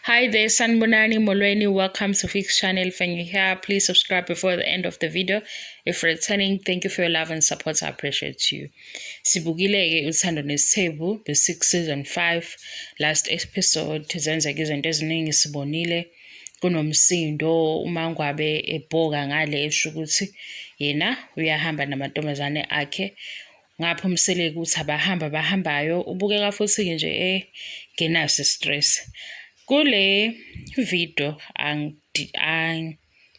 Hi there, Sanbonani Molweni. Welcome to Fix Channel. If you're here, please subscribe before the end of the video. If returning, thank you for your love and support. I appreciate you. Sibukile uthando nesithembu, the 6th season 5 last episode. Zenzeka izinto eziningi sibonile. Kunomsindo uMangwabe ebhoka ngale esho ukuthi yena uyahamba namantombazane akhe. Ngapho umseleki uthi abahambayo ubukeka futhi nje ngenaso stress. Kule video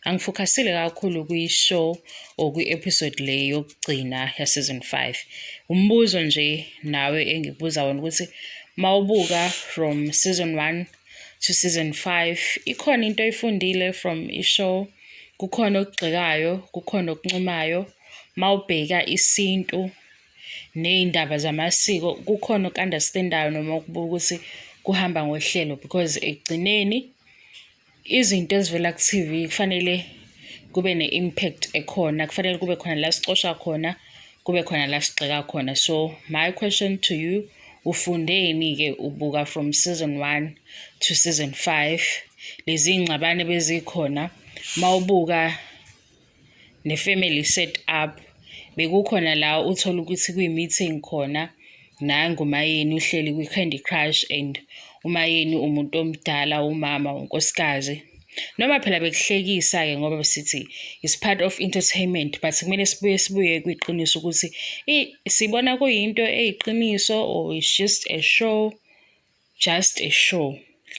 angifocusile kakhulu kwi-show or kwi-episode le yokugcina ya season 5. Umbuzo nje nawe engibuza wona ukuthi mawubuka from season 1 to season 5 ikhona into oyifundile from i-show, kukhona okugxekayo, kukhona okuncumayo, mawubheka isintu ney'ndaba zamasiko kukhona oku-understand-ayo noma ukubuka ukuthi kuhamba ngohlelo, because ekugcineni izinto ezivela ku-TV kufanele kube ne-impact ekhona, kufanele kube khona la sicosha khona, kube khona la sigxeka khona. So my question to you, ufundeni-ke ubuka from season 1 to season 5 lezi ngxabane bezikhona mawubuka ne-family set up? Bekukhona la uthola ukuthi kwi-meeting khona nangu umayeni uhleli kwi-Candy Crush and umayeni umuntu omdala, umama, unkosikazi, noma phela bekuhlekisa-ke ngoba besithi it's part of entertainment, but kumele sibuye kwiqiniso ukuthi sibona kuyinto eyiqiniso or it's just a show,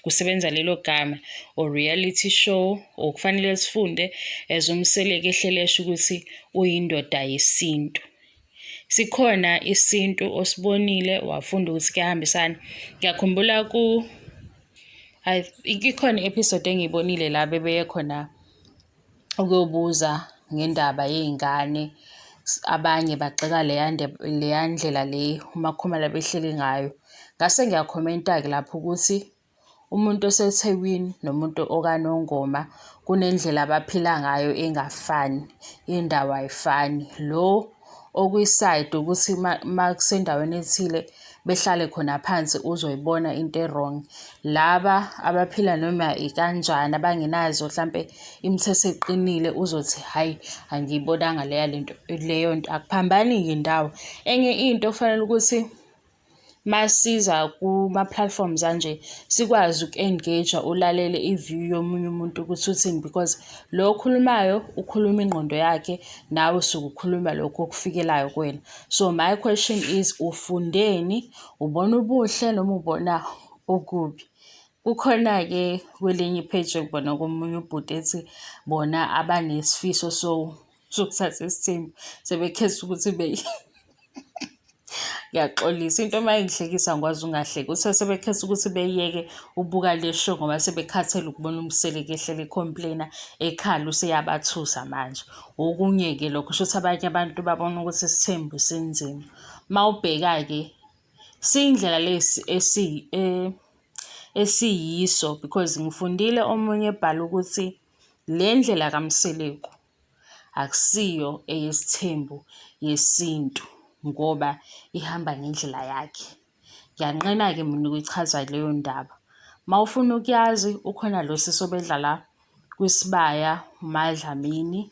kusebenza lelo gama, or reality show, or kufanele sifunde as umseleki ehlelesha ukuthi uyindoda yesintu. Sikhona isintu osibonile wafunda ukuthi kuyahambisana. Ngiyakhumbula ikhona i-episode engiyibonile la bebeye khona ukuyobuza ngendaba yey'ngane, abanye bagxeka leya ndlela le uMakhumalo behleli ngayo. Ngase ngiyakhomenta-ke lapho ukuthi umuntu oseThekwini nomuntu okaNongoma kunendlela abaphila ngayo engafani, indawo ayifani. Lo okwisayidi ukuthi ma kusendaweni ethile behlale khona phansi uzoyibona into e-wrong. Laba abaphila noma ikanjani abangenazo mhlampe imithetho eqinile uzothi hhayi angiyibonanga leyo nto. Akuphambani-ke indawo. Enye into kufanele ukuthi masiza kuma-platforms anje sikwazi uku-engage-a, ulalele i-view yomunye umuntu ukuthi uthini, because lo okhulumayo ukhuluma ingqondo yakhe, nawe usuke ukhuluma lokho okufikelayo kuwena. So my question is, ufundeni? Ubona ubuhle noma ubona okubi? Kukhona-ke kwelinye ipage ngibona komunye ubhuti ethi bona abanesifiso sokuthatha isithembu sebekhetha ukuthi ngiyaxolisa into uma ingihlekisa ngikwazi ungahleki. Sebekhetha ukuthi beyeke ubuka le show ngoba sebekhathele ukubona umseleki ehleli ecomplain-a, ekhala useyabathusa manje. Okunye-ke lokho kusho ukuthi abanye abantu babona ukuthi isithembu sinzima. Mawubheka-ke siyindlela lesi esiyiso, because ngifundile omunye ebhala ukuthi le ndlela kaMseleku akusiyo eyesithembu yesintu ngoba ihamba ngendlela yakhe. Ngiyanqena-ke mina ukuyichaza leyo ndaba. Mawufuna ukuyazi, ukhona lo sisi obedlala kwiSibaya, uMadlamini,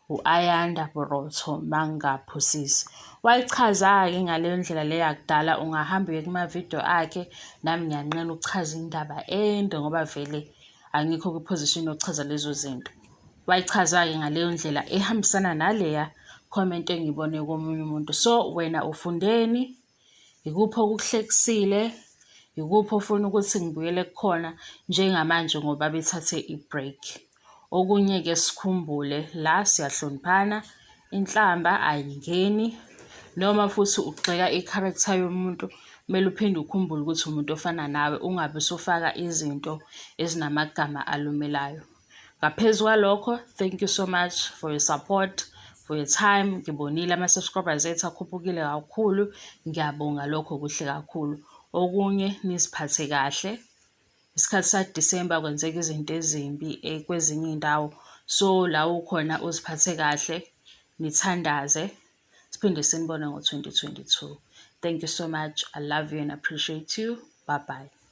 u-Ayanda Burotho Mangaphosisi. Wayichaza-ke ngaleyo ndlela le yakudala. Ungahamba uye kuma-video akhe, nami ngiyanqena ukuchaza indaba ende ngoba vele angikho kwi-position yokuchaza lezo zinto. Wayichaza-ke ngaleyo ndlela ehambisana naleya comment engiyibone komunye umuntu. So wena ufundeni? Ikuphi okukuhlekisile? Ikuphi ofuna ukuthi ngibuyele kukhona njengamanje ngoba bethathe i-break? Okunye-ke sikhumbule la siyahloniphana, inhlamba ayingeni, noma futhi ugxeka i-character yomuntu kumele uphinde ukhumbule ukuthi umuntu ofana nawe, ungabe usufaka izinto ezinamagama alumelayo. Ngaphezu kwalokho, thank you so much for your support, for your time. Ngibonile ama-subscribers ethu akhuphukile kakhulu, ngiyabonga lokho kuhle kakhulu. Okunye niziphathe kahle. Isikhathi saDisemba kwenzeka izinto ezimbi kwezinye iy'ndawo, so la ukhona uziphathe kahle, nithandaze, siphinde sinibone ngo-2022. Thank you so much. I love you and appreciate you. Bye-bye.